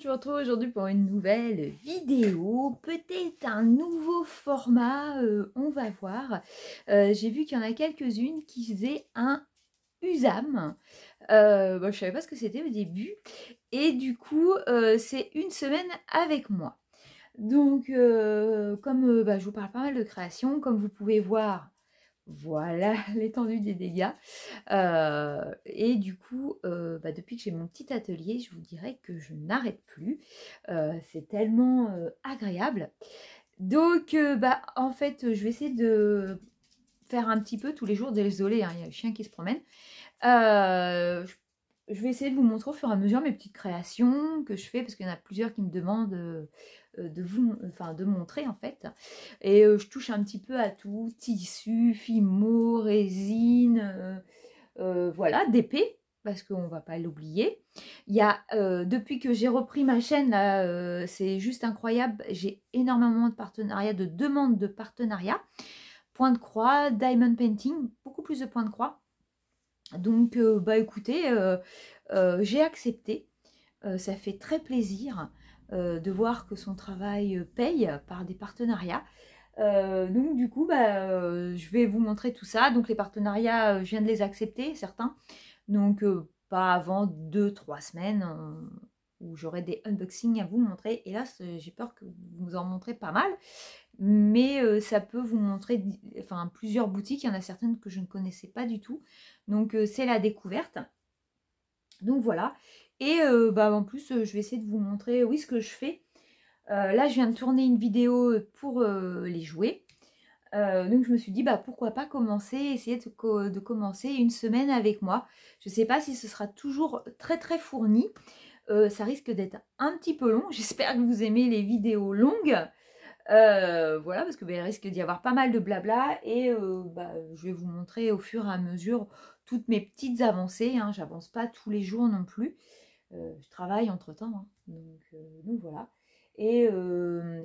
je vous retrouve aujourd'hui pour une nouvelle vidéo, peut-être un nouveau format, on va voir. J'ai vu qu'il y en a quelques-unes qui faisaient un USAM. Je ne savais pas ce que c'était au début. Et du coup, c'est une semaine avec moi. Donc, comme je vous parle pas mal de création, comme vous pouvez voir, voilà l'étendue des dégâts. Et du coup, depuis que j'ai mon petit atelier, je vous dirais que je n'arrête plus. C'est tellement agréable. Donc, en fait, je vais essayer de faire un petit peu tous les jours. Désolé, hein, il y a le chien qui se promène. Je vais essayer de vous montrer au fur et à mesure mes petites créations que je fais, parce qu'il y en a plusieurs qui me demandent de montrer en fait. Et je touche un petit peu à tout, tissu, fimo, résine, voilà, d'épée, parce qu'on ne va pas l'oublier. Il y a, depuis que j'ai repris ma chaîne, là, c'est juste incroyable, j'ai énormément de partenariats, de demandes de partenariats. Point de croix, diamond painting, beaucoup plus de points de croix. Donc, écoutez, j'ai accepté. Ça fait très plaisir de voir que son travail paye par des partenariats. Donc, du coup, je vais vous montrer tout ça. Donc, les partenariats, je viens de les accepter, certains. Donc, pas avant 2-3 semaines où j'aurai des unboxings à vous montrer. Et là, j'ai peur que vous en montrez pas mal. Mais ça peut vous montrer plusieurs boutiques. Il y en a certaines que je ne connaissais pas du tout. Donc, c'est la découverte. Donc, voilà. Et en plus, je vais essayer de vous montrer, oui, ce que je fais. Là, je viens de tourner une vidéo pour les jouets. Donc, je me suis dit, pourquoi pas essayer de commencer une semaine avec moi. Je ne sais pas si ce sera toujours très, très fourni. Ça risque d'être un petit peu long. J'espère que vous aimez les vidéos longues. Voilà, parce que il risque d'y avoir pas mal de blabla. Et je vais vous montrer au fur et à mesure toutes mes petites avancées. Hein. J'avance pas tous les jours non plus. Je travaille entre temps. Hein. Donc voilà. Et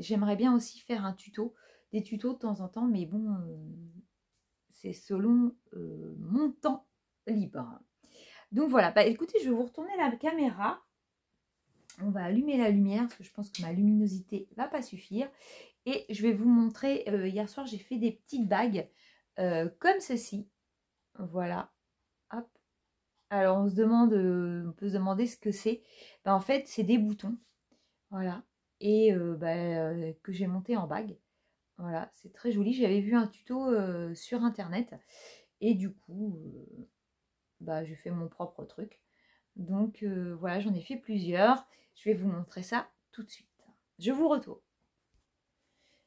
j'aimerais bien aussi faire des tutos de temps en temps, mais bon, c'est selon mon temps libre. Donc voilà, écoutez, je vais vous retourner la caméra. On va allumer la lumière, parce que je pense que ma luminosité ne va pas suffire. Et je vais vous montrer, hier soir, j'ai fait des petites bagues comme ceci. Voilà. Hop. Alors, on peut se demander ce que c'est. En fait, c'est des boutons. Voilà. Et que j'ai monté en bague. Voilà, c'est très joli. J'avais vu un tuto sur internet. Et du coup, j'ai fait mon propre truc. Donc voilà, j'en ai fait plusieurs. Je vais vous montrer ça tout de suite. Je vous retourne.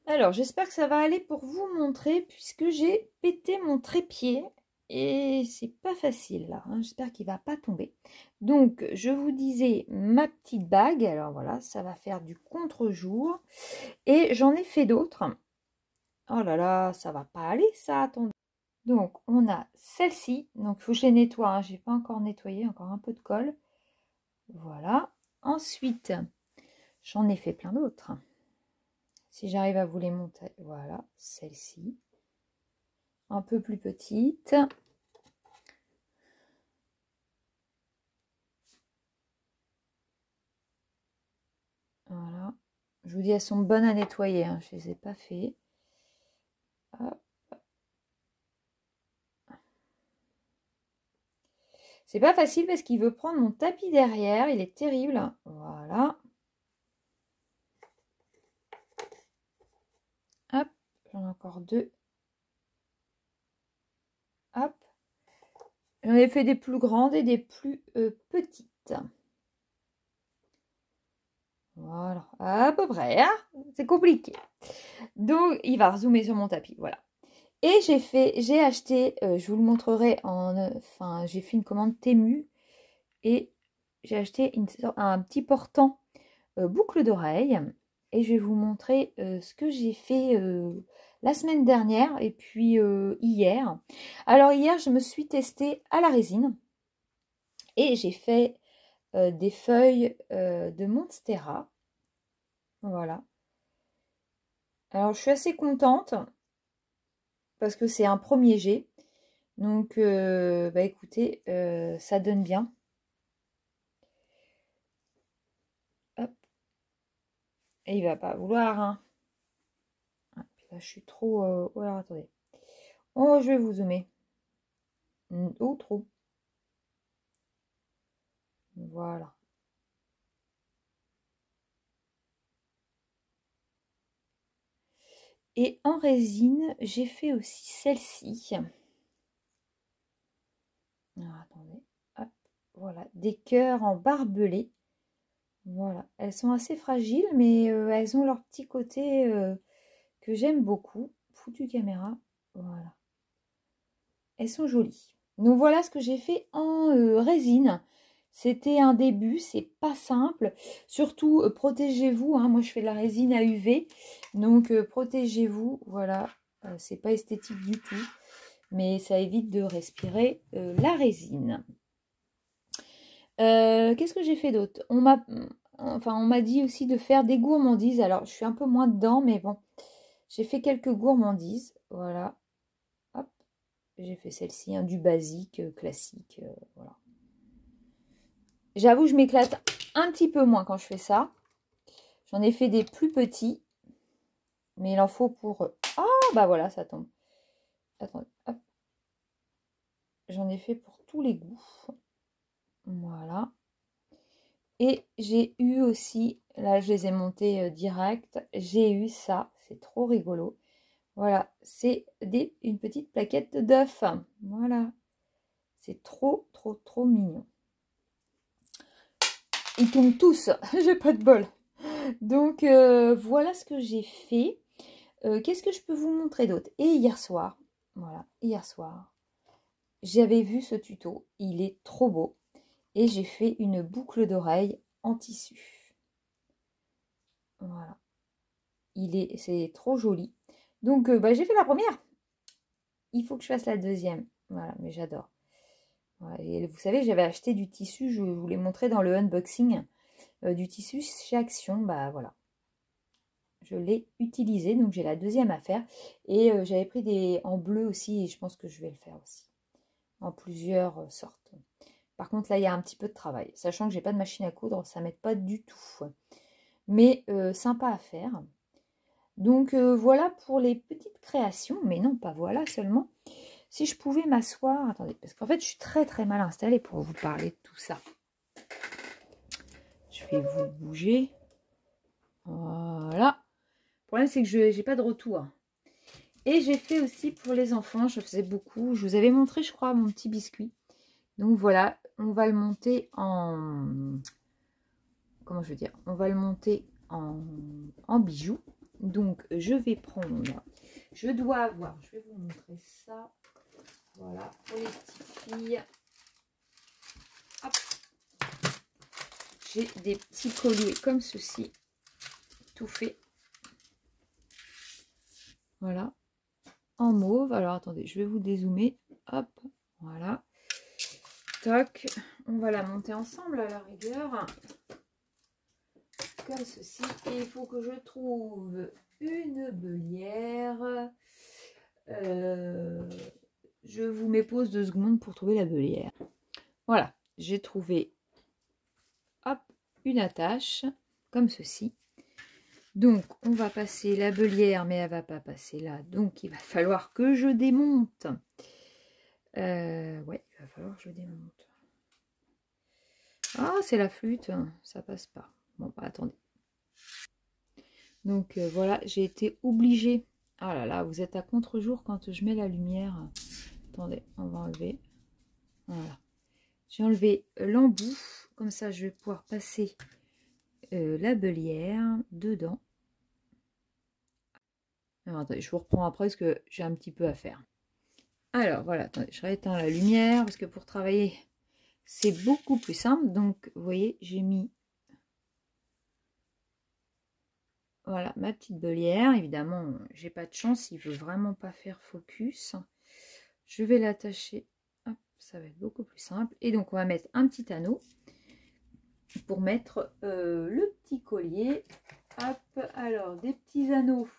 Alors, j'espère que ça va aller pour vous montrer, puisque j'ai pété mon trépied. Et c'est pas facile là, hein. J'espère qu'il va pas tomber. Donc, je vous disais ma petite bague. Alors voilà, ça va faire du contre-jour. Et j'en ai fait d'autres. Oh là là, ça va pas aller ça, attendez. Donc, on a celle-ci. Donc, il faut que je les nettoie. Hein. J'ai pas encore nettoyé, encore un peu de colle. Voilà. Ensuite, j'en ai fait plein d'autres. Si j'arrive à vous les montrer. Voilà, celle-ci. Un peu plus petite. Voilà. Je vous dis, elles sont bonnes à nettoyer. Hein. Je ne les ai pas fait. Hop. C'est pas facile parce qu'il veut prendre mon tapis derrière. Il est terrible. Voilà. Hop. J'en ai encore deux. Hop. J'en ai fait des plus grandes et des plus petites. Voilà. À peu près. Hein, c'est compliqué. Donc, il va zoomer sur mon tapis. Voilà. Et j'ai acheté, je vous le montrerai j'ai fait une commande Temu et j'ai acheté un petit portant boucle d'oreille et je vais vous montrer ce que j'ai fait la semaine dernière et puis hier. Alors hier, je me suis testée à la résine et j'ai fait des feuilles de Monstera. Voilà. Alors, je suis assez contente parce que c'est un premier jet. Donc, écoutez, ça donne bien. Hop, Et il va pas vouloir, hein. Ah, puis là, je suis trop... Oh, alors, attendez. Oh, je vais vous zoomer. Oh, trop. Voilà. Et en résine, j'ai fait aussi celle-ci. Alors, attendez. Hop, voilà. Des cœurs en barbelé. Voilà. Elles sont assez fragiles, mais elles ont leur petit côté que j'aime beaucoup. Foutu caméra. Voilà. Elles sont jolies. Donc voilà ce que j'ai fait en résine. C'était un début, c'est pas simple. Surtout, protégez-vous. Hein. Moi, je fais de la résine à UV. Donc, protégez-vous. Voilà. C'est pas esthétique du tout. Mais ça évite de respirer la résine. Qu'est-ce que j'ai fait d'autre? On m'a dit aussi de faire des gourmandises. Alors, je suis un peu moins dedans, mais bon. J'ai fait quelques gourmandises. Voilà. Hop. J'ai fait celle-ci, hein, du basique, classique. Voilà. J'avoue, je m'éclate un petit peu moins quand je fais ça. J'en ai fait des plus petits. Mais il en faut pour... Ah, bah voilà, ça tombe. Attendez, hop. J'en ai fait pour tous les goûts. Voilà. Et j'ai eu aussi... Là, je les ai montés direct. J'ai eu ça. C'est trop rigolo. Voilà. C'est une petite plaquette d'œufs. Voilà. C'est trop, trop, trop mignon. Ils tombent tous. J'ai pas de bol. Donc, voilà ce que j'ai fait. Qu'est-ce que je peux vous montrer d'autre? Et hier soir, voilà, hier soir, j'avais vu ce tuto. Il est trop beau. Et j'ai fait une boucle d'oreille en tissu. Voilà. C'est trop joli. Donc, bah, j'ai fait la première. Il faut que je fasse la deuxième. Voilà, mais j'adore. Voilà. Et vous savez, j'avais acheté du tissu. Je vous l'ai montré dans le unboxing. Du tissu chez Action. Bah, voilà. Je l'ai utilisé, donc j'ai la deuxième à faire. Et j'avais pris des en bleu aussi, et je pense que je vais le faire aussi. En plusieurs sortes. Par contre, là, il y a un petit peu de travail. Sachant que j'ai pas de machine à coudre, ça m'aide pas du tout. Mais sympa à faire. Donc, voilà pour les petites créations. Mais non, pas voilà seulement. Si je pouvais m'asseoir... Attendez, parce qu'en fait, je suis très très mal installée pour vous parler de tout ça. Je vais vous bouger. Voilà. Le problème, c'est que je n'ai pas de retour. Et j'ai fait aussi pour les enfants, je faisais beaucoup. Je vous avais montré, je crois, mon petit biscuit. Donc voilà, on va le monter en... Comment je veux dire? On va le monter en bijoux. Donc, je vais prendre... Je dois avoir... Je vais vous montrer ça. Voilà, pour les petites filles. Hop. J'ai des petits colliers comme ceci. Tout fait. Voilà. En mauve. Alors, attendez, je vais vous dézoomer. Hop, voilà. Toc. On va la monter ensemble à la rigueur. Comme ceci. Et il faut que je trouve une belière. Je vous mets pause 2 secondes pour trouver la belière. Voilà, j'ai trouvé hop, une attache comme ceci. Donc, on va passer la belière, mais elle ne va pas passer là. Donc, il va falloir que je démonte. Ouais, il va falloir que je démonte. Ah, c'est la flûte. Ça passe pas. Bon, bah, attendez. Donc, voilà, j'ai été obligée. Ah là là, vous êtes à contre-jour quand je mets la lumière. Attendez, on va enlever. Voilà. J'ai enlevé l'embout. Comme ça, je vais pouvoir passer la belière dedans. Alors, attendez, je vous reprends après parce que j'ai un petit peu à faire. Alors, voilà, attendez, je rééteins la lumière parce que pour travailler, c'est beaucoup plus simple. Donc, vous voyez, j'ai mis... Voilà, ma petite belière. Évidemment, j'ai pas de chance, il veut vraiment pas faire focus. Je vais l'attacher. Hop, ça va être beaucoup plus simple. Et donc, on va mettre un petit anneau pour mettre le petit collier. Hop, alors, des petits anneaux.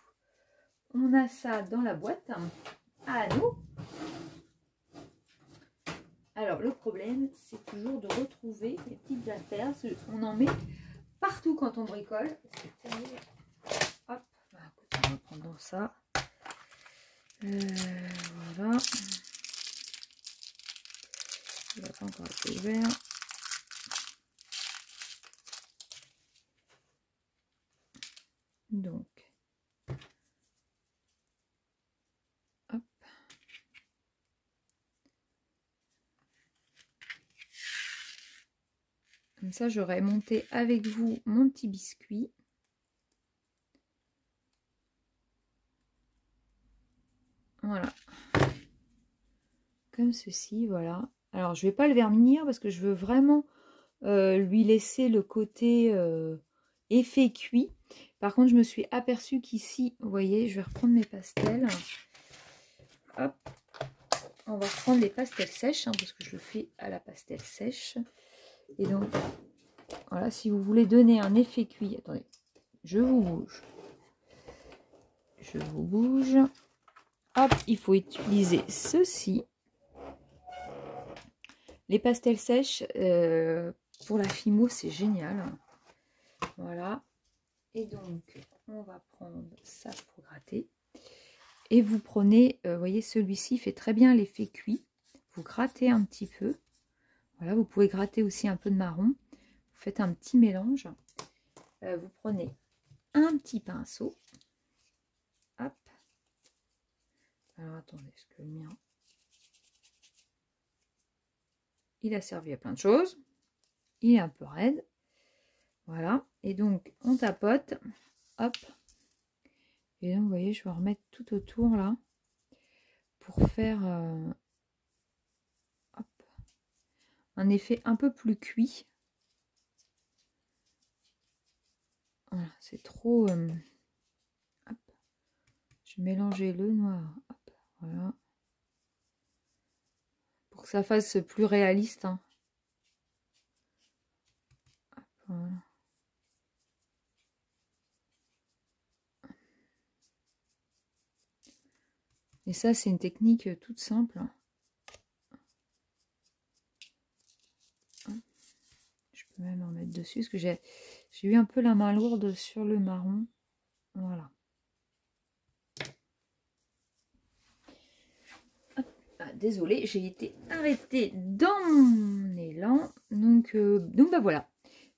On a ça dans la boîte à anneaux. Alors, le problème, c'est toujours de retrouver les petites affaires. On en met partout quand on bricole. C'est terrible. dans ça. Voilà. Il n'a pas encore été ouvert. Donc, hop. Comme ça, j'aurai monté avec vous mon petit biscuit. Voilà. Comme ceci, voilà. Alors, je ne vais pas le vermir parce que je veux vraiment lui laisser le côté effet cuit. Par contre, je me suis aperçue qu'ici, vous voyez, je vais reprendre mes pastels. Hop. On va reprendre les pastels sèches, hein, parce que je le fais à la pastel sèche. Et donc, voilà, si vous voulez donner un effet cuit, attendez, je vous bouge. Je vous bouge. Hop, il faut utiliser ceci. Les pastels sèches, pour la Fimo, c'est génial. Voilà. Et donc, on va prendre ça pour gratter. Et vous prenez, vous voyez, celui-ci fait très bien l'effet cuit. Vous grattez un petit peu. Voilà, vous pouvez gratter aussi un peu de marron. Vous faites un petit mélange. Vous prenez un petit pinceau. Hop. Alors, attendez, est-ce que le mien... Il a servi à plein de choses. Il est un peu raide. Voilà. Et donc, on tapote. Hop. Et donc, vous voyez, je vais remettre tout autour, là. Pour faire hop, un effet un peu plus cuit. Voilà, c'est trop... hop. Je vais mélanger le noir. Hop, voilà. Pour que ça fasse plus réaliste. Hein. Hop, voilà. Et ça, c'est une technique toute simple. Je peux même en mettre dessus, parce que j'ai eu un peu la main lourde sur le marron. Voilà. Ah, désolée, j'ai été arrêtée dans mon élan. Donc bah voilà.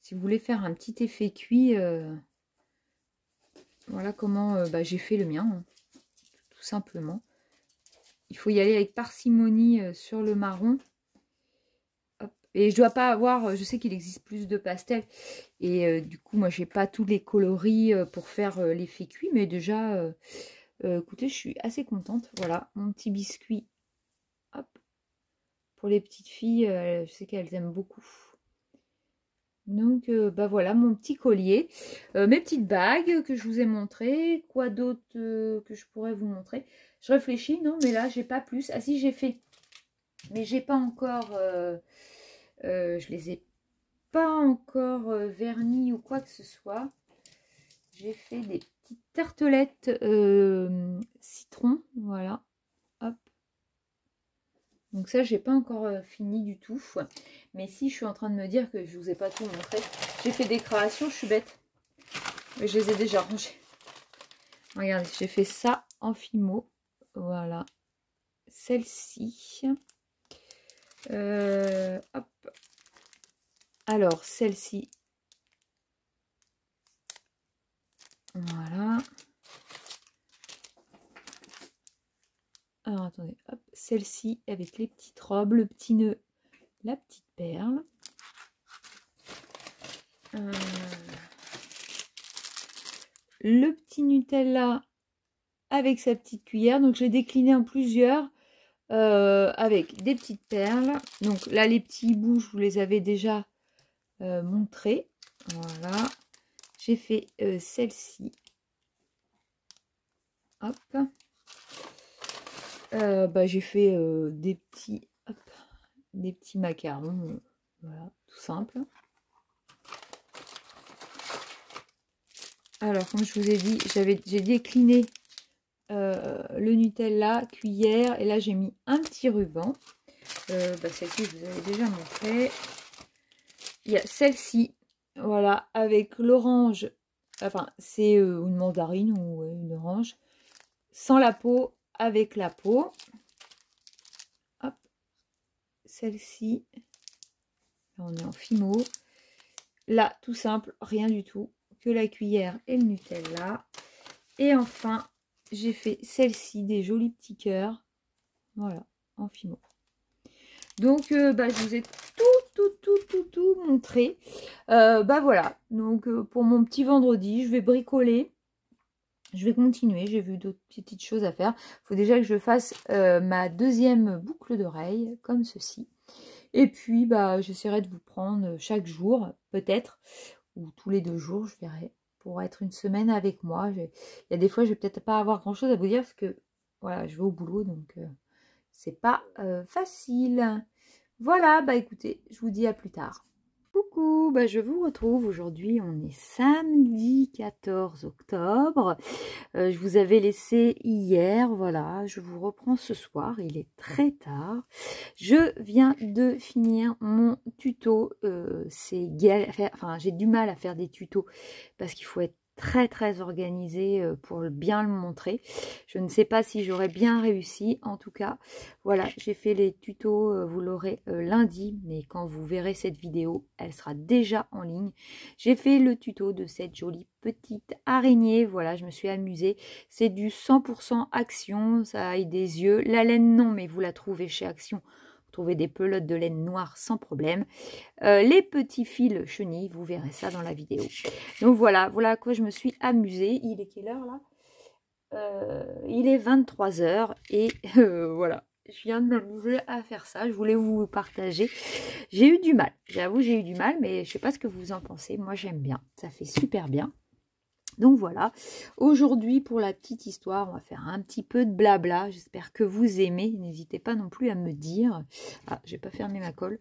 Si vous voulez faire un petit effet cuit, voilà comment j'ai fait le mien. Hein, tout simplement. Il faut y aller avec parcimonie sur le marron. Hop. Et je dois pas avoir, je sais qu'il existe plus de pastels. Et du coup, moi, j'ai pas tous les coloris pour faire l'effet cuit. Mais déjà, écoutez, je suis assez contente. Voilà, mon petit biscuit. Hop. Pour les petites filles, je sais qu'elles aiment beaucoup. Donc, bah voilà, mon petit collier. Mes petites bagues que je vous ai montrées. Quoi d'autre que je pourrais vous montrer? Je réfléchis, non, mais là, j'ai pas plus. Ah si, j'ai fait. Mais j'ai pas encore... je les ai pas encore vernis ou quoi que ce soit. J'ai fait des petites tartelettes citron. Voilà. Hop. Donc ça, j'ai pas encore fini du tout. Mais si, je suis en train de me dire que je vous ai pas tout montré. J'ai fait des créations, je suis bête. Mais je les ai déjà rangées. Regardez, j'ai fait ça en Fimo. Voilà. Celle-ci. Hop. Alors, celle-ci. Voilà. Alors, attendez. Hop. Celle-ci avec les petites robes, le petit nœud, la petite perle. Le petit Nutella avec sa petite cuillère. Donc, je l'ai décliné en plusieurs. Avec des petites perles. Donc là, les petits bouts, je vous les avais déjà montrés. Voilà. J'ai fait celle-ci. Hop. J'ai fait des petits macarons. Voilà, tout simple. Alors, comme je vous ai dit, j'ai décliné le Nutella, cuillère, et là j'ai mis un petit ruban. Celle-ci, je vous avais déjà montré. Il y a celle-ci, voilà, avec l'orange. Enfin, c'est une mandarine ou une orange. sans la peau, avec la peau. Hop, celle-ci, on est en Fimo. Là, tout simple, rien du tout, que la cuillère et le Nutella. Et enfin, j'ai fait celle-ci, des jolis petits cœurs. Voilà, en Fimo. Donc, je vous ai tout montré. Voilà, donc pour mon petit vendredi, je vais bricoler. Je vais continuer, j'ai vu d'autres petites choses à faire. Il faut déjà que je fasse ma deuxième boucle d'oreille, comme ceci. Et puis, j'essaierai de vous prendre chaque jour, peut-être, ou tous les 2 jours, je verrai, pour être une semaine avec moi. Il y a des fois, je vais peut-être pas avoir grand-chose à vous dire, parce que, voilà, je vais au boulot, donc c'est pas facile. Voilà, écoutez, je vous dis à plus tard. Coucou, je vous retrouve aujourd'hui, on est samedi 14 octobre. Je vous avais laissé hier, voilà, je vous reprends ce soir, il est très tard. Je viens de finir mon tuto, c'est galère, enfin j'ai du mal à faire des tutos parce qu'il faut être très organisé pour bien le montrer. Je ne sais pas si j'aurais bien réussi. En tout cas, voilà, j'ai fait les tutos, vous l'aurez lundi, mais quand vous verrez cette vidéo, elle sera déjà en ligne. J'ai fait le tuto de cette jolie petite araignée. Voilà, je me suis amusée. C'est du 100% Action, ça a des yeux. La laine, non, mais vous la trouvez chez Action. Vous trouvez des pelotes de laine noire sans problème. Les petits fils chenilles, vous verrez ça dans la vidéo. Donc voilà à quoi je me suis amusée. Il est quelle heure là? Il est 23 h et voilà. Je viens de m'amuser à faire ça. Je voulais vous partager. J'ai eu du mal. J'avoue, j'ai eu du mal, mais je sais pas ce que vous en pensez. Moi, j'aime bien. Ça fait super bien. Donc voilà, aujourd'hui pour la petite histoire, on va faire un petit peu de blabla, j'espère que vous aimez, n'hésitez pas non plus à me dire. Ah, j'ai pas fermé ma colle.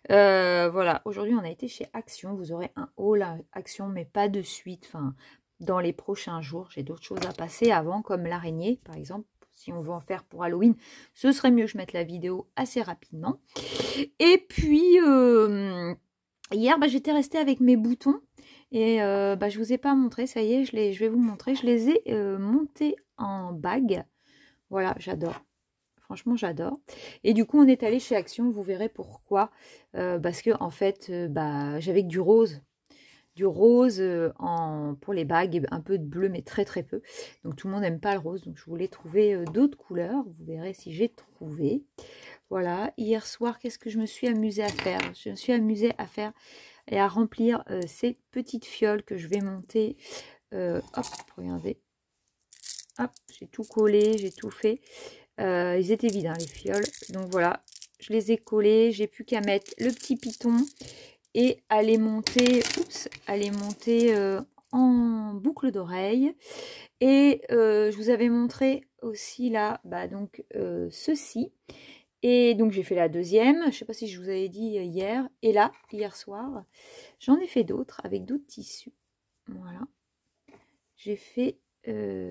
Voilà, aujourd'hui on a été chez Action, vous aurez un haul à Action mais pas de suite, enfin dans les prochains jours, j'ai d'autres choses à passer avant comme l'araignée par exemple. Si on veut en faire pour Halloween, ce serait mieux que je mette la vidéo assez rapidement. Et puis hier j'étais restée avec mes boutons. Et je vous ai pas montré, ça y est, je vais vous montrer. Je les ai montés en bague. Voilà, j'adore. Franchement, j'adore. Et du coup, on est allé chez Action. Vous verrez pourquoi. Parce que en fait, j'avais que du rose. Du rose pour les bagues, et un peu de bleu, mais très peu. Donc tout le monde n'aime pas le rose. Donc je voulais trouver d'autres couleurs. Vous verrez si j'ai trouvé. Voilà. Hier soir, qu'est-ce que je me suis amusée à faire? Je me suis amusée à faire et à remplir ces petites fioles que je vais monter. Hop, regardez. Hop, j'ai tout collé, j'ai tout fait. Ils étaient vides, hein, les fioles. Donc voilà, je les ai collées. J'ai plus qu'à mettre le petit piton et à les monter, en boucle d'oreille. Et je vous avais montré aussi là, ceci. Et donc, j'ai fait la deuxième. Je ne sais pas si je vous avais dit hier. Et là, hier soir, j'en ai fait d'autres avec d'autres tissus. Voilà. J'ai fait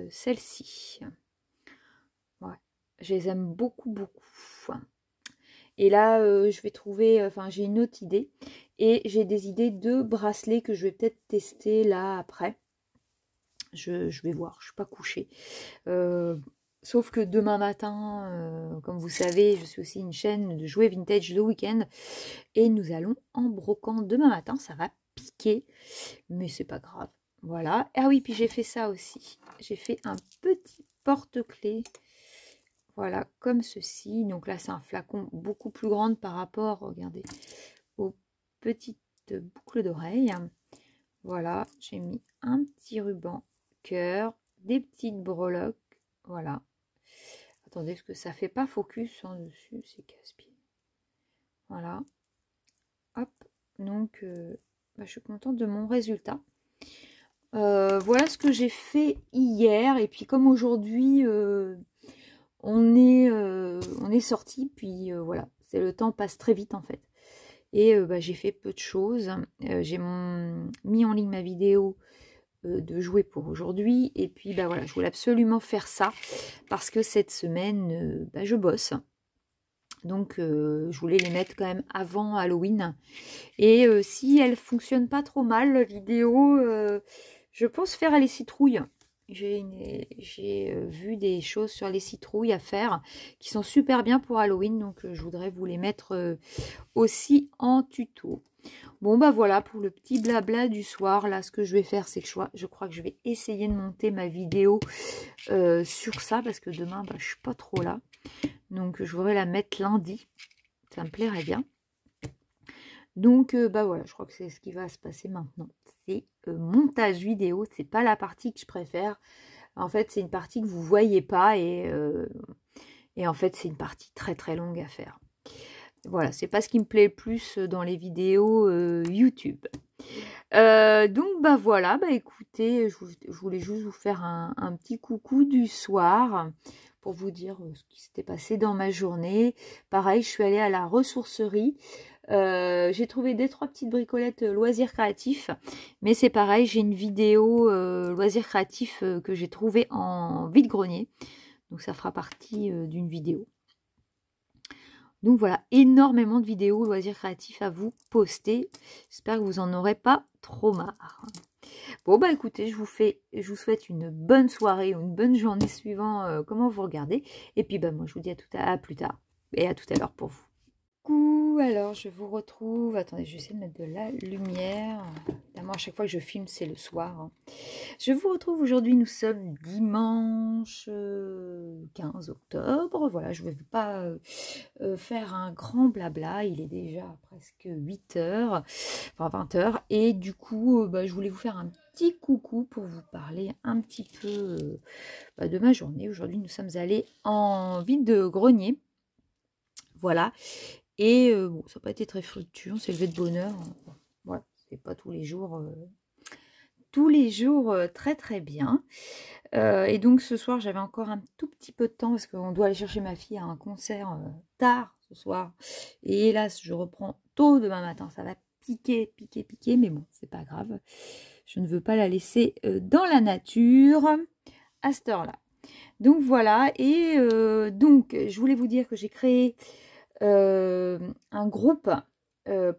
celle-ci. Ouais. Je les aime beaucoup. Et là, je vais trouver... Enfin, j'ai une autre idée. Et j'ai des idées de bracelets que je vais peut-être tester là après. Je vais voir. Je ne suis pas couchée. Sauf que demain matin, comme vous savez, je suis aussi une chaîne de jouets vintage le week-end. Et nous allons en brocante demain matin. Ça va piquer, mais c'est pas grave. Voilà. Ah oui, puis j'ai fait ça aussi. J'ai fait un petit porte-clés. Voilà, comme ceci. Donc là, c'est un flacon beaucoup plus grand par rapport, regardez, aux petites boucles d'oreilles. Voilà, j'ai mis un petit ruban cœur, des petites breloques. Voilà. Attendez, parce que ça fait pas focus en dessus, c'est casse-pied. Voilà. Hop. Donc, je suis contente de mon résultat. Voilà ce que j'ai fait hier. Et puis, comme aujourd'hui, on est sorti. Puis, voilà. Le temps passe très vite, en fait. Et j'ai fait peu de choses. J'ai mis en ligne ma vidéo de jouer pour aujourd'hui. Et puis, voilà, je voulais absolument faire ça parce que cette semaine, je bosse. Donc, je voulais les mettre quand même avant Halloween. Et si elle fonctionne pas trop mal, la vidéo, je pense faire les citrouilles. j'ai vu des choses sur les citrouilles à faire qui sont super bien pour Halloween. Donc, je voudrais vous les mettre aussi en tuto. Bon, bah voilà pour le petit blabla du soir. Là, ce que je vais faire, c'est que je crois que je vais essayer de monter ma vidéo sur ça. Parce que demain, bah, je suis pas trop là. Donc, je voudrais la mettre lundi. Ça me plairait bien. Donc, bah voilà, je crois que c'est ce qui va se passer maintenant. C'est montage vidéo, c'est pas la partie que je préfère. En fait, c'est une partie que vous voyez pas et en fait, c'est une partie très très longue à faire. Voilà, c'est pas ce qui me plaît le plus dans les vidéos YouTube. Donc, bah voilà, bah écoutez, je voulais juste vous faire un petit coucou du soir pour vous dire ce qui s'était passé dans ma journée. Pareil, je suis allée à la ressourcerie. J'ai trouvé 2-3 petites bricolettes loisirs créatifs, mais c'est pareil, j'ai une vidéo loisirs créatifs que j'ai trouvée en vide-grenier, donc ça fera partie d'une vidéo. Donc voilà, énormément de vidéos loisirs créatifs à vous poster. J'espère que vous en aurez pas trop marre. Bon bah écoutez, je vous souhaite une bonne soirée ou une bonne journée suivant comment vous regardez. Et puis bah moi je vous dis à plus tard et à tout à l'heure pour vous. Coucou, alors je vous retrouve, attendez, je vais essayer de mettre de la lumière. Évidemment, à chaque fois que je filme, c'est le soir. Hein. Je vous retrouve aujourd'hui, nous sommes dimanche 15 octobre. Voilà, je ne vais pas faire un grand blabla, il est déjà presque 8 heures, enfin 20 heures. Et du coup, bah, je voulais vous faire un petit coucou pour vous parler un petit peu de ma journée. Aujourd'hui, nous sommes allés en vide-grenier. Voilà. Et bon, ça n'a pas été très fructueux, on s'est levé de bonne heure. Bon, voilà, c'est pas tous les jours très très bien. Et donc ce soir, j'avais encore un tout petit peu de temps parce qu'on doit aller chercher ma fille à un concert tard ce soir. Et hélas, je reprends tôt demain matin. Ça va piquer, mais bon, c'est pas grave. Je ne veux pas la laisser dans la nature à cette heure-là. Donc voilà, et donc je voulais vous dire que j'ai créé un groupe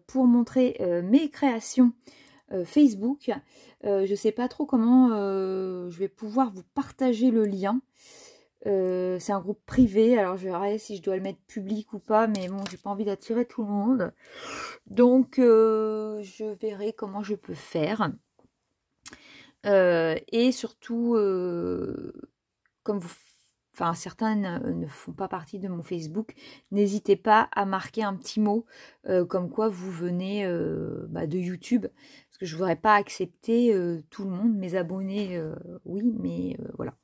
pour montrer mes créations Facebook. Je ne sais pas trop comment je vais pouvoir vous partager le lien. C'est un groupe privé, alors je verrai si je dois le mettre public ou pas, mais bon, j'ai pas envie d'attirer tout le monde. Donc, je verrai comment je peux faire. Et surtout, comme certains ne font pas partie de mon Facebook, n'hésitez pas à marquer un petit mot comme quoi vous venez de YouTube, parce que je ne voudrais pas accepter tout le monde, mes abonnés, oui, mais voilà.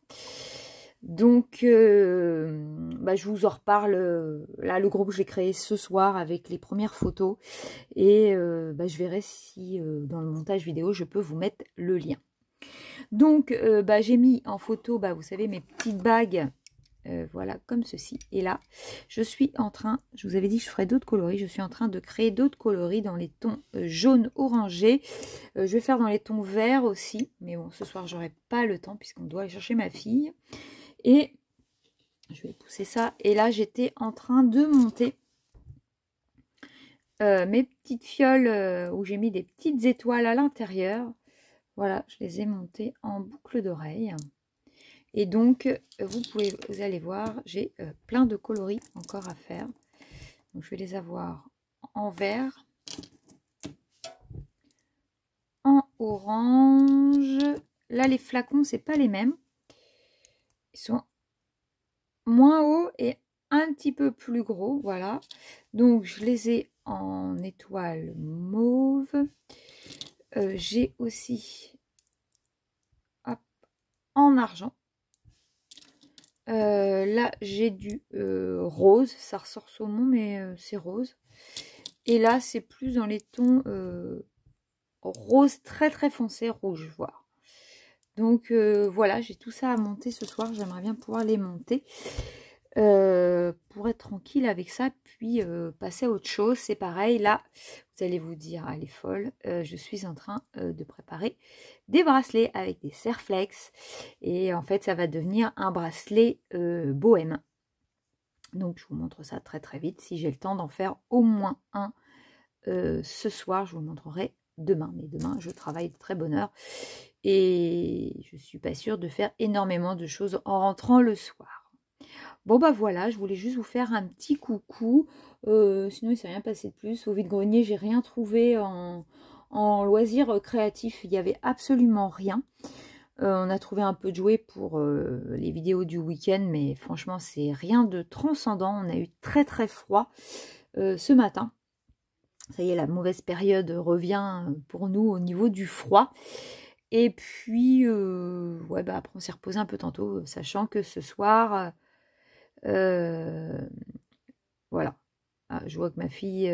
Donc, je vous en reparle. Là, le groupe, je l'ai créé ce soir avec les premières photos, et je verrai si dans le montage vidéo, je peux vous mettre le lien. Donc, j'ai mis en photo, vous savez, mes petites bagues, voilà, comme ceci. Et là, je suis en train, je vous avais dit que je ferais d'autres coloris, je suis en train de créer d'autres coloris dans les tons jaune orangé. Je vais faire dans les tons verts aussi, mais bon, ce soir, j'aurai pas le temps puisqu'on doit aller chercher ma fille. Et je vais pousser ça. Et là, j'étais en train de monter mes petites fioles où j'ai mis des petites étoiles à l'intérieur. Voilà, je les ai montées en boucle d'oreille. Et donc, vous allez voir, j'ai plein de coloris encore à faire. Donc, je vais les avoir en vert, en orange. Là, les flacons, c'est pas les mêmes. Ils sont moins hauts et un petit peu plus gros. Voilà. Donc, je les ai en étoile mauve. J'ai aussi en argent. Là, j'ai du rose. Ça ressort saumon, mais c'est rose. Et là, c'est plus dans les tons rose très très foncé, rouge, voire. Donc, voilà, j'ai tout ça à monter ce soir. J'aimerais bien pouvoir les monter pour être tranquille avec ça. Puis, passer à autre chose. C'est pareil, là, vous allez vous dire, elle est folle. Je suis en train de préparer des bracelets avec des serflex. Et en fait, ça va devenir un bracelet bohème. Donc, je vous montre ça très très vite. Si j'ai le temps d'en faire au moins un ce soir, je vous montrerai demain. Mais demain, je travaille de très bonne heure. Et je suis pas sûre de faire énormément de choses en rentrant le soir. Bon bah voilà, je voulais juste vous faire un petit coucou. Sinon il s'est rien passé de plus. Au vide-grenier, j'ai rien trouvé en loisirs créatifs. Il n'y avait absolument rien. On a trouvé un peu de jouets pour les vidéos du week-end, mais franchement c'est rien de transcendant. On a eu très très froid ce matin. Ça y est, la mauvaise période revient pour nous au niveau du froid. Et puis, ouais, bah après on s'est reposé un peu tantôt, sachant que ce soir, voilà. Ah, je vois que ma fille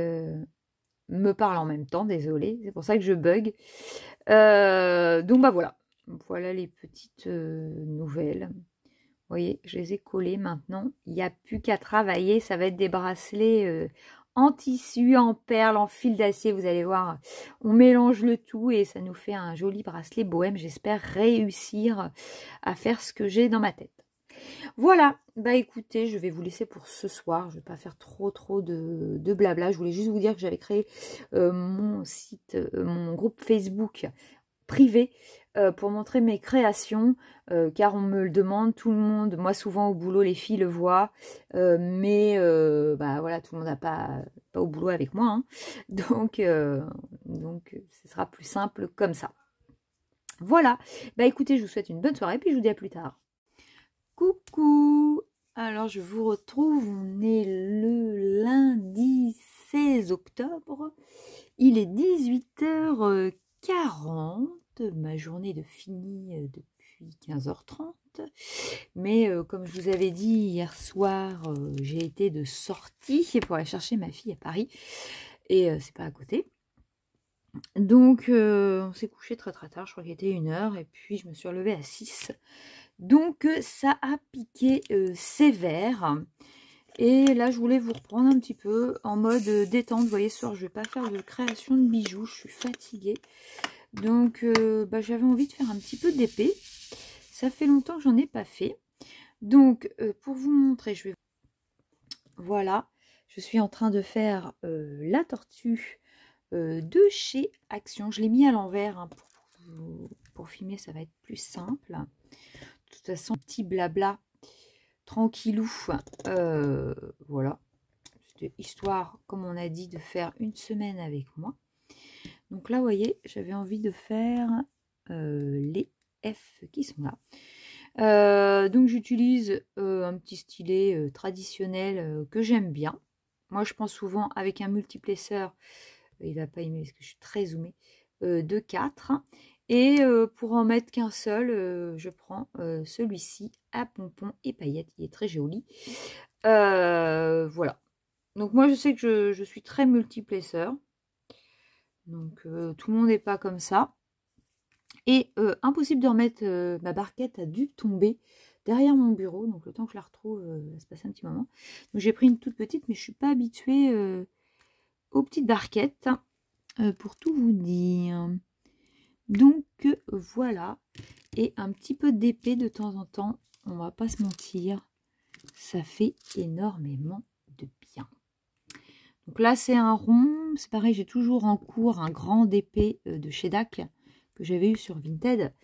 me parle en même temps, désolée, c'est pour ça que je bug. Donc bah voilà. Voilà les petites nouvelles. Vous voyez, je les ai collées maintenant. Il n'y a plus qu'à travailler. Ça va être des bracelets en tissu, en perles, en fil d'acier. Vous allez voir, on mélange le tout et ça nous fait un joli bracelet bohème. J'espère réussir à faire ce que j'ai dans ma tête. Voilà, bah écoutez, je vais vous laisser pour ce soir. Je ne vais pas faire trop de blabla. Je voulais juste vous dire que j'avais créé mon site, mon groupe Facebook privé pour montrer mes créations, car on me le demande, tout le monde, moi souvent au boulot les filles le voient, mais bah voilà, tout le monde n'a pas au boulot avec moi, hein. Donc ce sera plus simple comme ça. Voilà, bah écoutez, je vous souhaite une bonne soirée, puis je vous dis à plus tard. Coucou, alors je vous retrouve, on est le lundi 16 octobre, il est 18h40, ma journée de finie depuis 15h30, mais comme je vous avais dit hier soir, j'ai été de sortie pour aller chercher ma fille à Paris, et c'est pas à côté. Donc on s'est couché très très tard, je crois qu'il était 1h, et puis je me suis relevée à 6. Donc ça a piqué sévère. Et là je voulais vous reprendre un petit peu en mode détente. Vous voyez, ce soir je vais pas faire de création de bijoux, je suis fatiguée. Donc bah, j'avais envie de faire un petit peu d'épée. Ça fait longtemps que j'en ai pas fait. Donc pour vous montrer, je vais... Voilà, je suis en train de faire la tortue de chez Action. Je l'ai mis à l'envers hein, pour filmer, ça va être plus simple. De toute façon, petit blabla tranquillou. Voilà. C'était histoire, comme on a dit, de faire une semaine avec moi. Donc là, vous voyez, j'avais envie de faire les F qui sont là. Donc j'utilise un petit stylet traditionnel que j'aime bien. Moi, je prends souvent avec un multiplesseur. Il va pas aimer parce que je suis très zoomée. De 4. Et pour en mettre qu'un seul, je prends celui-ci à pompons et paillettes. Il est très joli. Voilà. Donc moi, je sais que je suis très multiplesseur. Donc tout le monde n'est pas comme ça. Et impossible de remettre ma barquette a dû tomber derrière mon bureau. Donc le temps que je la retrouve, ça se passe un petit moment. Donc j'ai pris une toute petite, mais je ne suis pas habituée aux petites barquettes. Pour tout vous dire. Donc voilà, et un petit peu d'épée de temps en temps, on va pas se mentir, ça fait énormément de bien. Donc là c'est un rond, c'est pareil, j'ai toujours en cours un grand d'épée de chez DAC que j'avais eu sur Vinted.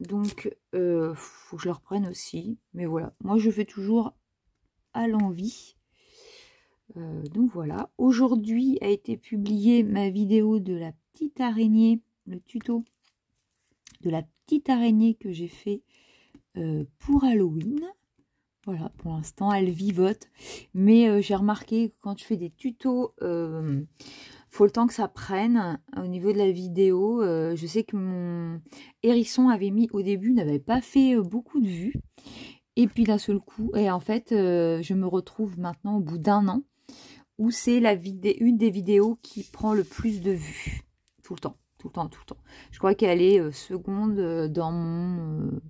Donc faut que je le reprenne aussi, mais voilà, moi je fais toujours à l'envie. Donc voilà, aujourd'hui a été publiée ma vidéo de la petite araignée, le tuto de la petite araignée que j'ai fait pour Halloween. Voilà, pour l'instant elle vivote, mais j'ai remarqué que quand je fais des tutos, faut le temps que ça prenne au niveau de la vidéo. Je sais que mon hérisson avait mis au début, n'avait pas fait beaucoup de vues, et puis d'un seul coup, et en fait je me retrouve maintenant au bout d'1 an où c'est une des vidéos qui prend le plus de vues. Tout le temps, tout le temps, tout le temps. Je crois qu'elle est seconde dans mon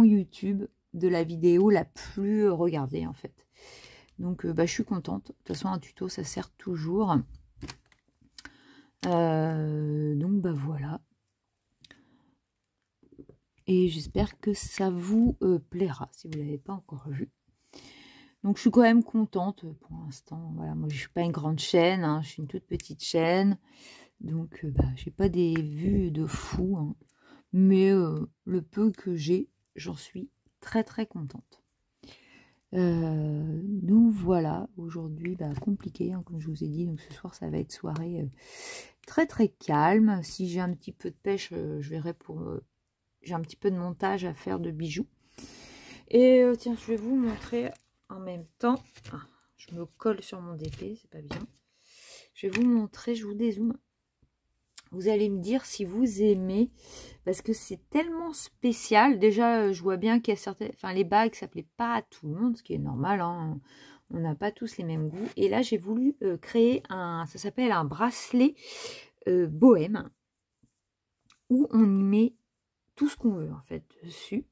YouTube de la vidéo la plus regardée en fait. Donc bah, je suis contente. De toute façon, un tuto, ça sert toujours. Donc bah voilà. Et j'espère que ça vous plaira si vous ne l'avez pas encore vu. Donc je suis quand même contente pour l'instant. Voilà, moi je suis pas une grande chaîne, hein, je suis une toute petite chaîne. Donc, j'ai pas des vues de fou, hein, mais le peu que j'ai, j'en suis très très contente. Nous voilà, aujourd'hui, compliqué, hein, comme je vous ai dit. Donc ce soir, ça va être soirée très très calme. Si j'ai un petit peu de pêche, je verrai pour... j'ai un petit peu de montage à faire de bijoux. Et tiens, je vais vous montrer en même temps. Ah, je me colle sur mon DP, c'est pas bien. Je vais vous montrer, je vous dézoome. Vous allez me dire si vous aimez, parce que c'est tellement spécial. Déjà, je vois bien qu'il y a certaines... Enfin, les bagues, ça plaît pas à tout le monde, ce qui est normal, hein. On n'a pas tous les mêmes goûts. Et là, j'ai voulu créer un... Ça s'appelle un bracelet bohème, où on y met tout ce qu'on veut, en fait, dessus.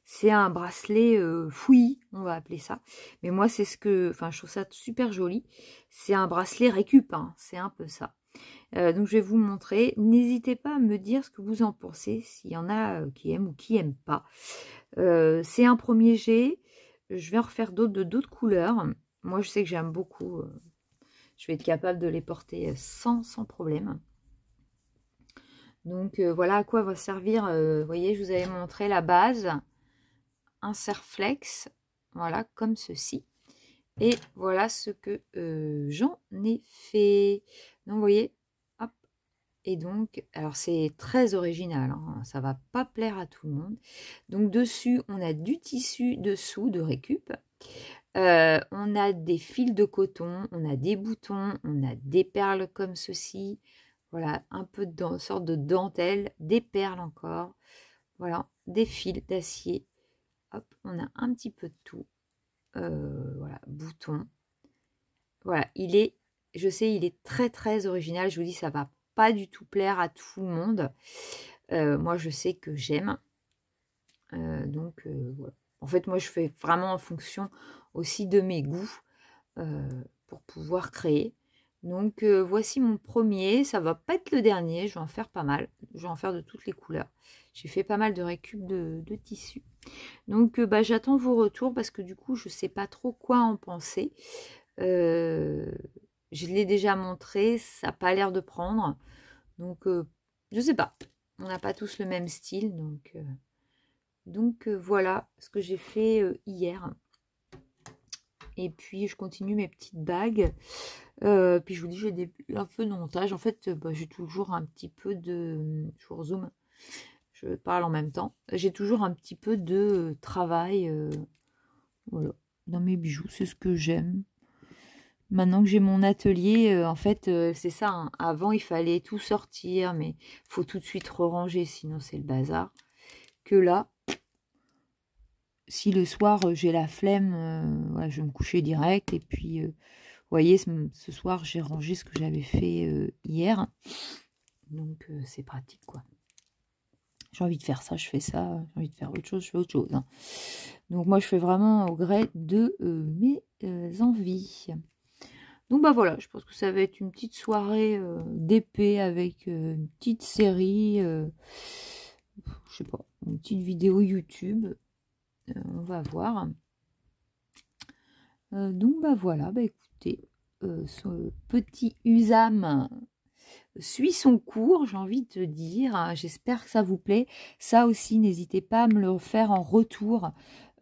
C'est un bracelet fouillis, on va appeler ça. Mais moi, c'est ce que... Enfin, je trouve ça super joli. C'est un bracelet récup, hein, c'est un peu ça. Donc, je vais vous montrer. N'hésitez pas à me dire ce que vous en pensez, s'il y en a qui aiment ou qui n'aiment pas. C'est un premier jet. Je vais en refaire d'autres de d'autres couleurs. Moi, je sais que j'aime beaucoup. Je vais être capable de les porter sans problème. Donc, voilà à quoi va servir. Vous voyez, je vous avais montré la base. Un serre-flex. Voilà, comme ceci. Et voilà ce que j'en ai fait. Donc, vous voyez, hop. Et donc, alors c'est très original, hein, ça va pas plaire à tout le monde. Donc, dessus, on a du tissu dessous de récup. On a des fils de coton, on a des boutons, on a des perles comme ceci. Voilà, un peu de sorte de dentelle, des perles encore. Voilà, des fils d'acier. Hop, on a un petit peu de tout. Voilà, bouton. Voilà, il est, je sais, il est très très original. Je vous dis, ça va pas du tout plaire à tout le monde. Moi, je sais que j'aime. Donc, voilà. En fait, moi, je fais vraiment en fonction aussi de mes goûts pour pouvoir créer. Donc, voici mon premier. Ça va pas être le dernier. Je vais en faire pas mal. Je vais en faire de toutes les couleurs. J'ai fait pas mal de récup de tissu. Donc, j'attends vos retours parce que du coup, je sais pas trop quoi en penser. Je l'ai déjà montré. Ça n'a pas l'air de prendre. Donc, je sais pas. On n'a pas tous le même style. Donc voilà ce que j'ai fait hier. Et puis, je continue mes petites bagues. Puis, je vous dis, j'ai un peu de montage. En fait, j'ai toujours un petit peu de... Je vous rezoome. Je parle en même temps. J'ai toujours un petit peu de travail voilà, dans mes bijoux. C'est ce que j'aime. Maintenant que j'ai mon atelier, en fait, c'est ça. Hein. Avant, il fallait tout sortir, mais il faut tout de suite ranger, sinon c'est le bazar. Que là, si le soir j'ai la flemme, ouais, je vais me coucher direct. Et puis, vous voyez, ce soir, j'ai rangé ce que j'avais fait hier. Donc, c'est pratique, quoi. J'ai envie de faire ça, je fais ça. J'ai envie de faire autre chose, je fais autre chose. Hein. Donc, moi, je fais vraiment au gré de mes envies. Donc, voilà, je pense que ça va être une petite soirée d'épée avec une petite série, je sais pas, une petite vidéo YouTube. On va voir. Donc, voilà, écoutez, ce petit Usam suit son cours, j'ai envie de te dire. J'espère que ça vous plaît. Ça aussi, n'hésitez pas à me le faire en retour.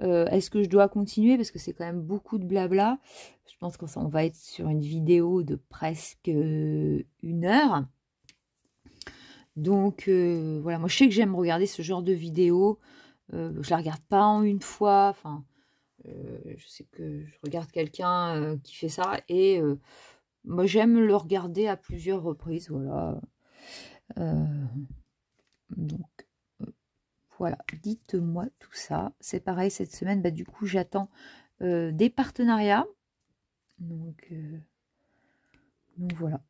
Est-ce que je dois continuer? Parce que c'est quand même beaucoup de blabla. Je pense qu'on va être sur une vidéo de presque 1 heure. Donc, voilà, moi je sais que j'aime regarder ce genre de vidéo. Je la regarde pas en une fois. Enfin, je sais que je regarde quelqu'un qui fait ça et moi j'aime le regarder à plusieurs reprises. Voilà. Donc, voilà, dites-moi tout ça. C'est pareil cette semaine, du coup j'attends des partenariats. Donc voilà.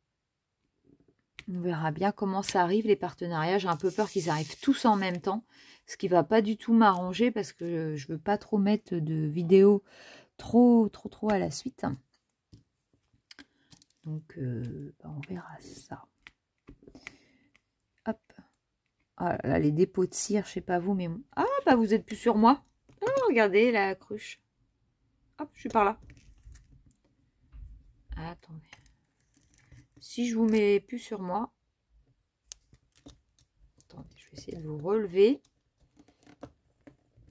On verra bien comment ça arrive, les partenariats. J'ai un peu peur qu'ils arrivent tous en même temps. Ce qui va pas du tout m'arranger parce que je veux pas trop mettre de vidéos trop à la suite. Donc, on verra ça. Hop. Ah là, les dépôts de cire, je sais pas vous, mais... Ah, vous êtes plus sur moi. Oh, regardez la cruche. Hop, je suis par là. Attendez. Si je vous mets plus sur moi, vais essayer de vous relever.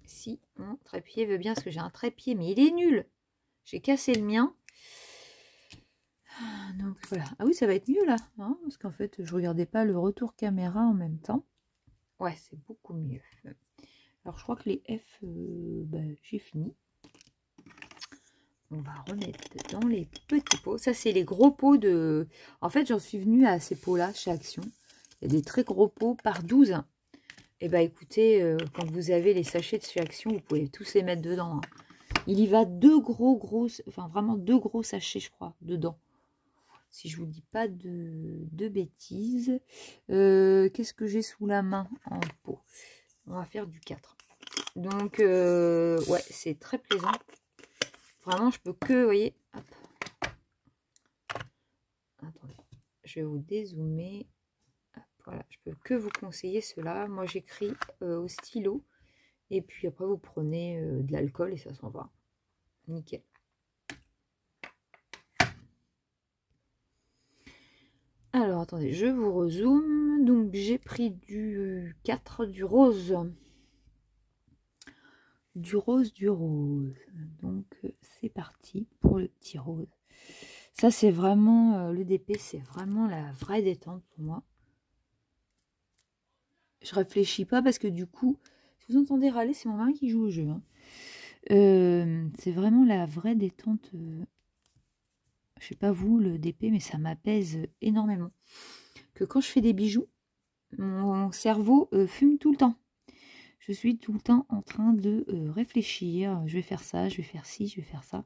Si mon trépied veut bien, parce que j'ai un trépied, mais il est nul. J'ai cassé le mien. Donc voilà. Ah oui, ça va être mieux là, hein, parce qu'en fait, je regardais pas le retour caméra en même temps. Ouais, c'est beaucoup mieux. Alors, je crois que les F, j'ai fini. On va remettre dans les petits pots. Ça, c'est les gros pots de... En fait, j'en suis venue à ces pots-là chez Action. Il y a des très gros pots par 12. Et bah écoutez, quand vous avez les sachets de chez Action, vous pouvez tous les mettre dedans. Hein. Il y va vraiment deux gros sachets, je crois, dedans. Si je vous dis pas de bêtises. Qu'est-ce que j'ai sous la main en pot? On va faire du 4. Donc, ouais, c'est très plaisant. Vraiment, je peux que, vous voyez, hop. Attendez, je vais vous dézoomer. Hop, voilà, je peux que vous conseiller cela. Moi, j'écris au stylo. Et puis après, vous prenez de l'alcool et ça s'en va. Nickel. Alors, attendez, je vous rezoome. Donc, j'ai pris du 4, du rose. Du rose. Donc, c'est parti pour le petit rose. Ça, c'est vraiment, le DP, c'est vraiment la vraie détente pour moi. Je réfléchis pas parce que du coup, si vous entendez râler, c'est mon mari qui joue au jeu. Hein. C'est vraiment la vraie détente. Je sais pas vous, le DP, mais ça m'apaise énormément. Que quand je fais des bijoux, mon cerveau fume tout le temps. Je suis tout le temps en train de réfléchir. Je vais faire ça, je vais faire ci, je vais faire ça.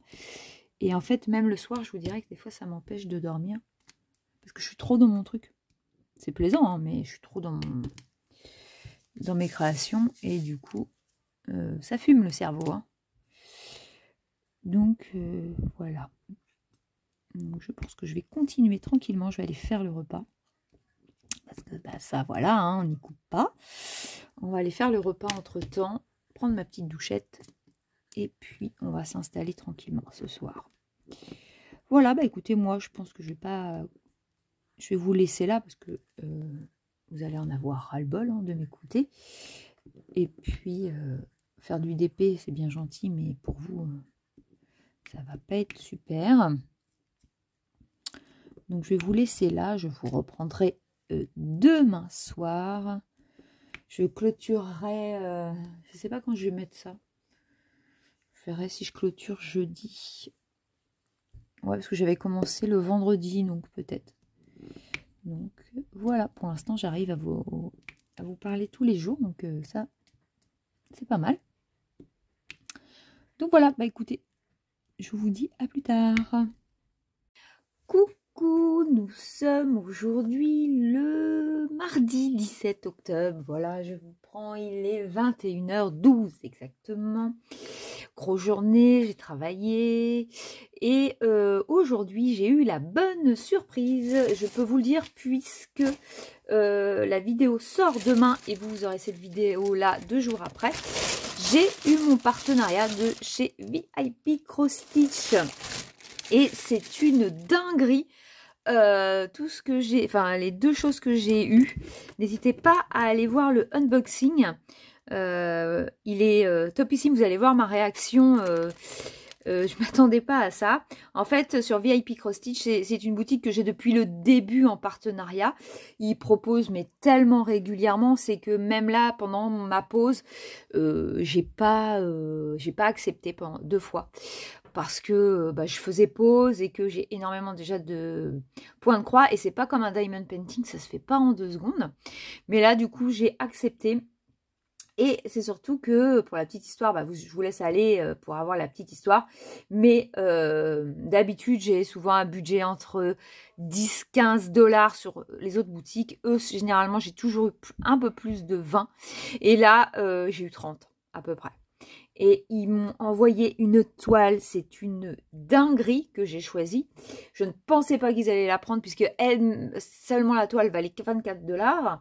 Et en fait, même le soir, je vous dirais que des fois, ça m'empêche de dormir. Parce que je suis trop dans mon truc. C'est plaisant, hein, mais je suis trop dans mes créations. Et du coup, ça fume le cerveau. Hein. Donc, voilà. Donc, je pense que je vais continuer tranquillement. Je vais aller faire le repas. Parce que ça, voilà, hein, on n'y coupe pas. On va aller faire le repas entre-temps. Prendre ma petite douchette. Et puis, on va s'installer tranquillement ce soir. Voilà, écoutez, moi, je pense que je vais vous laisser là parce que vous allez en avoir ras-le-bol hein, de m'écouter. Et puis, faire du DP, c'est bien gentil, mais pour vous, ça va pas être super. Donc, je vais vous laisser là. Je vous reprendrai demain soir. Je clôturerai... je sais pas quand je vais mettre ça. Je verrai si je clôture jeudi. Ouais, parce que j'avais commencé le vendredi, donc peut-être. Donc, voilà. Pour l'instant, j'arrive à vous parler tous les jours. Donc, ça, c'est pas mal. Donc, voilà. Écoutez, je vous dis à plus tard. Coucou, nous sommes aujourd'hui le mardi 17 octobre. Voilà, je vous prends, il est 21h12 exactement. Grosse journée, j'ai travaillé et aujourd'hui j'ai eu la bonne surprise, je peux vous le dire, puisque la vidéo sort demain et vous aurez cette vidéo là 2 jours après. J'ai eu mon partenariat de chez VIP Cross Stitch et c'est une dinguerie. Tout ce que j'ai, enfin les 2 choses que j'ai eues, n'hésitez pas à aller voir le unboxing. Il est topissime, vous allez voir ma réaction. Je m'attendais pas à ça. En fait, sur VIP Cross Stitch, c'est une boutique que j'ai depuis le début en partenariat. Ils proposent mais tellement régulièrement, c'est que même là, pendant ma pause, j'ai pas accepté pendant 2 fois. Parce que je faisais pause et que j'ai énormément déjà de points de croix. Et c'est pas comme un diamond painting, ça se fait pas en 2 secondes. Mais là, du coup, j'ai accepté. Et c'est surtout que, pour la petite histoire, je vous laisse aller pour avoir la petite histoire. Mais d'habitude, j'ai souvent un budget entre 10-15 $ sur les autres boutiques. Eux, généralement, j'ai toujours eu un peu plus de 20. Et là, j'ai eu 30 à peu près. Et ils m'ont envoyé une toile, c'est une dinguerie que j'ai choisie. Je ne pensais pas qu'ils allaient la prendre puisque seulement la toile valait 24 $.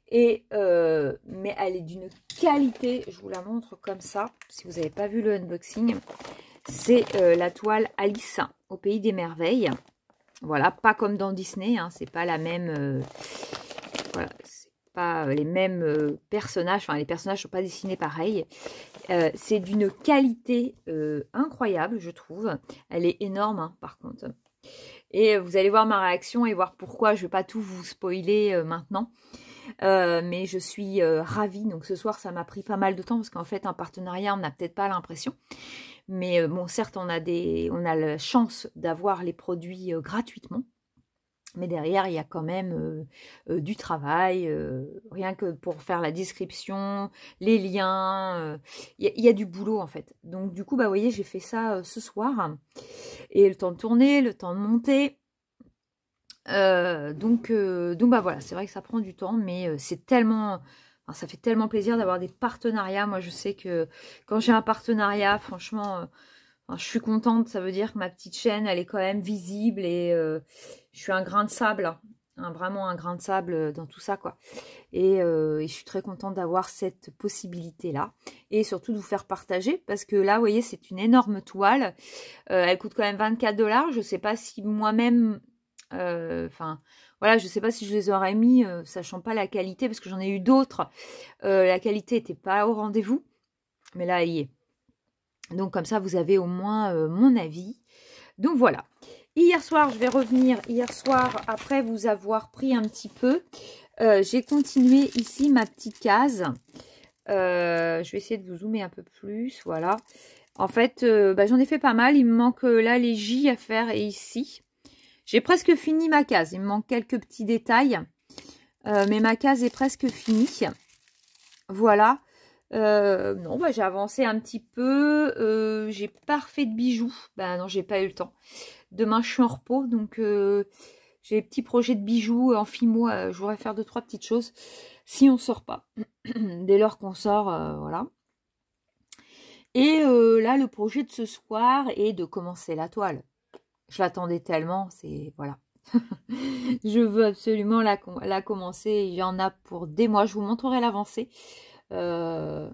Et, mais elle est d'une qualité, je vous la montre comme ça, si vous n'avez pas vu le unboxing. C'est la toile Alice au pays des merveilles. Voilà, pas comme dans Disney, hein, c'est pas la même... voilà, pas les mêmes personnages, enfin les personnages ne sont pas dessinés pareil. C'est d'une qualité incroyable, je trouve. Elle est énorme, hein, par contre. Et vous allez voir ma réaction et voir pourquoi. Je ne vais pas tout vous spoiler maintenant. Mais je suis ravie. Donc ce soir, ça m'a pris pas mal de temps parce qu'en fait, un partenariat, on n'a peut-être pas l'impression. Mais bon, certes, on a la chance d'avoir les produits gratuitement. Mais derrière, il y a quand même du travail, rien que pour faire la description, les liens, il y a du boulot en fait. Donc du coup, bah, vous voyez, j'ai fait ça ce soir. Et le temps de tourner, le temps de monter. Donc bah voilà, c'est vrai que ça prend du temps, mais c'est tellement... Enfin, ça fait tellement plaisir d'avoir des partenariats. Moi, je sais que quand j'ai un partenariat, franchement... Enfin, je suis contente, ça veut dire que ma petite chaîne, elle est quand même visible et je suis un grain de sable, hein, vraiment un grain de sable dans tout ça, quoi. Et je suis très contente d'avoir cette possibilité-là et surtout de vous faire partager parce que là, vous voyez, c'est une énorme toile. Elle coûte quand même 24 $. Je ne sais pas si moi-même, enfin, voilà, je ne sais pas si je les aurais mis, sachant pas la qualité, parce que j'en ai eu d'autres. La qualité n'était pas au rendez-vous, mais là, elle y est. Donc comme ça, vous avez au moins mon avis. Donc voilà. Hier soir, je vais revenir hier soir après vous avoir pris un petit peu. J'ai continué ici ma petite case. Je vais essayer de vous zoomer un peu plus. Voilà. En fait, bah, j'en ai fait pas mal. Il me manque là les J à faire et ici. J'ai presque fini ma case. Il me manque quelques petits détails. Mais ma case est presque finie. Voilà. Non, bah, j'ai avancé un petit peu. J'ai pas refait de bijoux. Bah non, j'ai pas eu le temps. Demain, je suis en repos. Donc, j'ai des petits projets de bijoux en fimo. Je voudrais faire 2-3 petites choses. Si on sort pas. Dès lors qu'on sort, voilà. Et là, le projet de ce soir est de commencer la toile. Je l'attendais tellement. C'est... Voilà. Je veux absolument la commencer. Il y en a pour des mois. Je vous montrerai l'avancée. Voilà,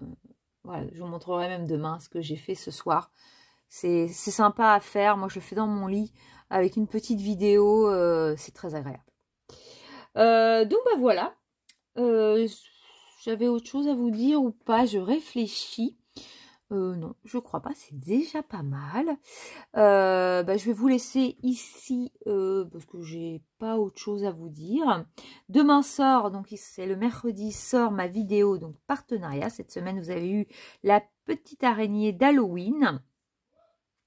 je vous montrerai même demain ce que j'ai fait ce soir. C'est sympa à faire. Moi, je le fais dans mon lit avec une petite vidéo. C'est très agréable. Donc, bah voilà. J'avais autre chose à vous dire ou pas? Je réfléchis. Non, je crois pas. C'est déjà pas mal. Bah, je vais vous laisser ici parce que j'ai pas autre chose à vous dire. Demain sort, donc c'est le mercredi, sort ma vidéo, donc partenariat. Cette semaine, vous avez eu la petite araignée d'Halloween.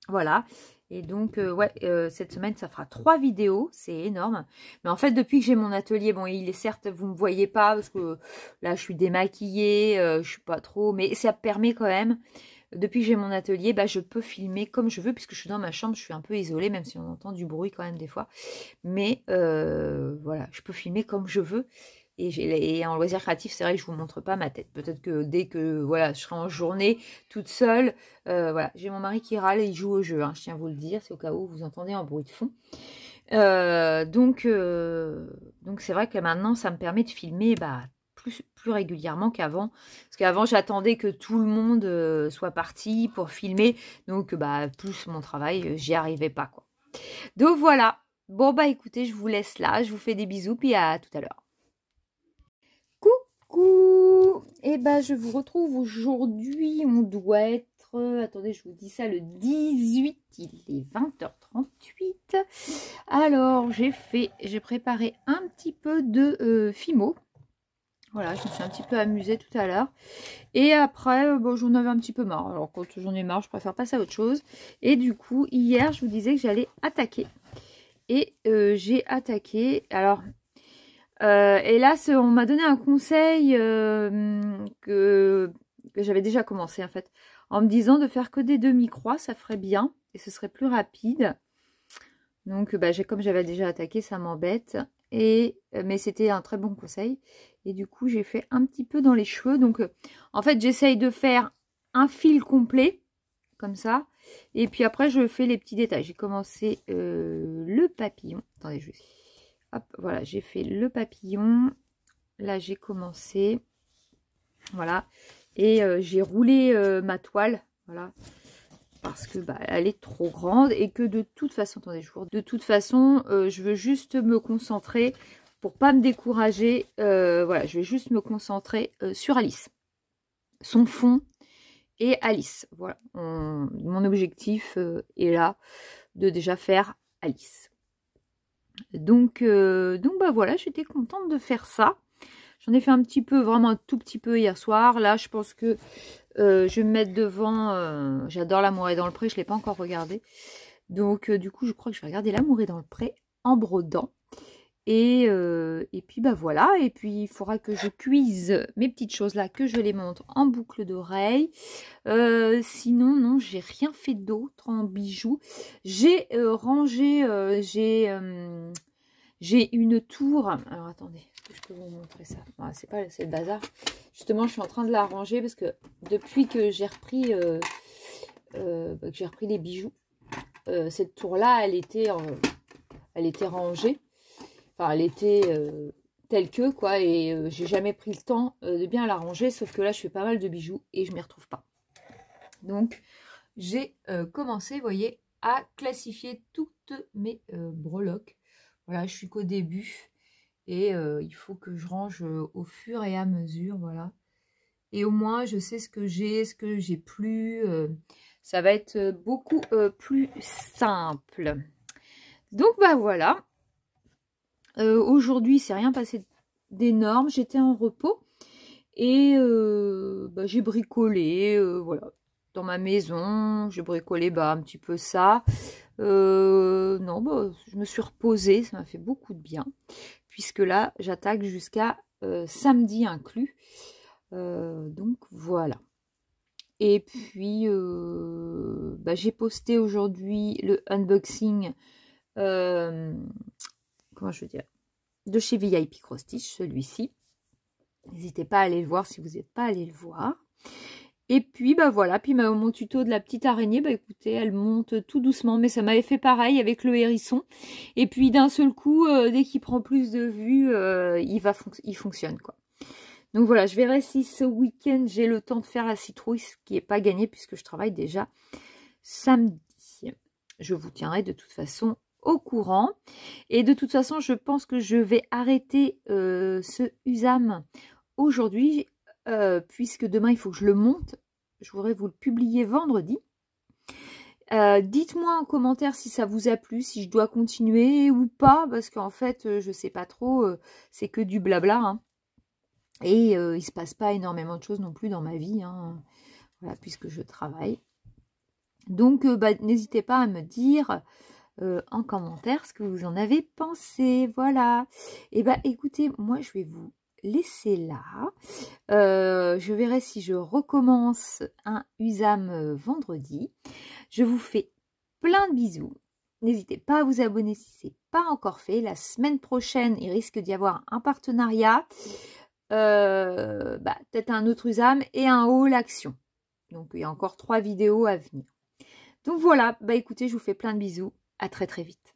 Voilà. Et donc, ouais, cette semaine, ça fera 3 vidéos. C'est énorme. Mais en fait, depuis que j'ai mon atelier, bon, il est certes, vous ne me voyez pas parce que là, je suis démaquillée, je suis pas trop... Mais ça permet quand même... Depuis que j'ai mon atelier, bah, je peux filmer comme je veux, puisque je suis dans ma chambre, je suis un peu isolée, même si on entend du bruit quand même des fois. Mais voilà, je peux filmer comme je veux. Et en loisir créatif, c'est vrai que je ne vous montre pas ma tête. Peut-être que dès que voilà, je serai en journée toute seule, voilà, j'ai mon mari qui râle et il joue au jeu, hein, je tiens à vous le dire, c'est au cas où vous entendez un bruit de fond. Donc c'est vrai que maintenant, ça me permet de filmer plus régulièrement qu'avant. Parce qu'avant, j'attendais que tout le monde soit parti pour filmer. Donc, plus mon travail, j'y arrivais pas, quoi. Donc, voilà. Bon, écoutez, je vous laisse là. Je vous fais des bisous, puis à tout à l'heure. Coucou! Et je vous retrouve aujourd'hui. On doit être... attendez, je vous dis ça, le 18. Il est 20h38. Alors, j'ai préparé un petit peu de fimo. Voilà, je me suis un petit peu amusée tout à l'heure. Et après, j'en avais un petit peu marre. Alors, quand j'en ai marre, je préfère passer à autre chose. Et du coup, hier, je vous disais que j'allais attaquer. Et j'ai attaqué. Alors, hélas, on m'a donné un conseil que j'avais déjà commencé, en fait. En me disant de faire que des demi-croix, ça ferait bien. Et ce serait plus rapide. Donc, comme j'avais déjà attaqué, ça m'embête. Mais c'était un très bon conseil. Et du coup, j'ai fait un petit peu dans les cheveux. Donc, en fait, j'essaye de faire un fil complet, comme ça. Et puis après, je fais les petits détails. J'ai commencé le papillon. Attendez, je vais... Hop, voilà, j'ai fait le papillon. Là, j'ai commencé. Voilà. Et j'ai roulé ma toile. Voilà. Parce que elle est trop grande et que de toute façon, attendez, de toute façon, je veux juste me concentrer pour pas me décourager, voilà, je vais juste me concentrer sur Alice. Son fond et Alice. Voilà, mon objectif est là de déjà faire Alice. Donc bah voilà, j'étais contente de faire ça. J'en ai fait un petit peu, vraiment un tout petit peu hier soir. Là, je pense que je vais me mettre devant. J'adore L'amour est dans le pré, je ne l'ai pas encore regardé. Donc, du coup, je crois que je vais regarder L'amour est dans le pré en brodant. Et puis, bah voilà. Et puis, il faudra que je cuise mes petites choses là, que je les montre en boucle d'oreille. Sinon, non, j'ai rien fait d'autre en bijoux. J'ai rangé, j'ai une tour. Alors, attendez, est-ce que je peux vous montrer ça? C'est le bazar. Justement, je suis en train de la ranger parce que depuis que j'ai repris, les bijoux, cette tour-là, elle était rangée. Enfin, elle était telle que, quoi. Et j'ai jamais pris le temps de bien la ranger. Sauf que là, je fais pas mal de bijoux et je ne m'y retrouve pas. Donc, j'ai commencé, vous voyez, à classifier toutes mes breloques. Voilà, je suis qu'au début et il faut que je range au fur et à mesure, voilà. Et au moins, je sais ce que j'ai plus. Ça va être beaucoup plus simple. Donc, bah voilà. Aujourd'hui, c'est rien passé d'énorme. J'étais en repos et bah, j'ai bricolé, voilà. Dans ma maison, j'ai bricolé un petit peu ça. Non, bah, je me suis reposée, ça m'a fait beaucoup de bien. Puisque là, j'attaque jusqu'à samedi inclus. Donc, voilà. Et puis, bah, j'ai posté aujourd'hui le unboxing, comment je veux dire, de chez VIP Cross Stitch, celui-ci. N'hésitez pas à aller le voir si vous n'êtes pas allé le voir. Et puis, bah voilà, puis mon tuto de la petite araignée, bah écoutez, elle monte tout doucement, mais ça m'avait fait pareil avec le hérisson. Et puis, d'un seul coup, dès qu'il prend plus de vues, il fonctionne, quoi. Donc voilà, je verrai si ce week-end, j'ai le temps de faire la citrouille, ce qui n'est pas gagné puisque je travaille déjà samedi. Je vous tiendrai de toute façon au courant. Et de toute façon, je pense que je vais arrêter ce USAM aujourd'hui, puisque demain, il faut que je le monte. Je voudrais vous le publier vendredi. Dites-moi en commentaire si ça vous a plu, si je dois continuer ou pas, parce qu'en fait, je ne sais pas trop, c'est que du blabla, hein. Et il ne se passe pas énormément de choses non plus dans ma vie, hein, voilà, puisque je travaille. Donc, bah, n'hésitez pas à me dire en commentaire ce que vous en avez pensé. Voilà. Et bah, écoutez, moi, je vais vous laisser là. Je verrai si je recommence un USAM vendredi. Je vous fais plein de bisous. N'hésitez pas à vous abonner si ce n'est pas encore fait. La semaine prochaine, il risque d'y avoir un partenariat. Bah, peut-être un autre USAM et un haul action. Donc, il y a encore 3 vidéos à venir. Donc, voilà. Bah, écoutez, je vous fais plein de bisous. À très, très vite.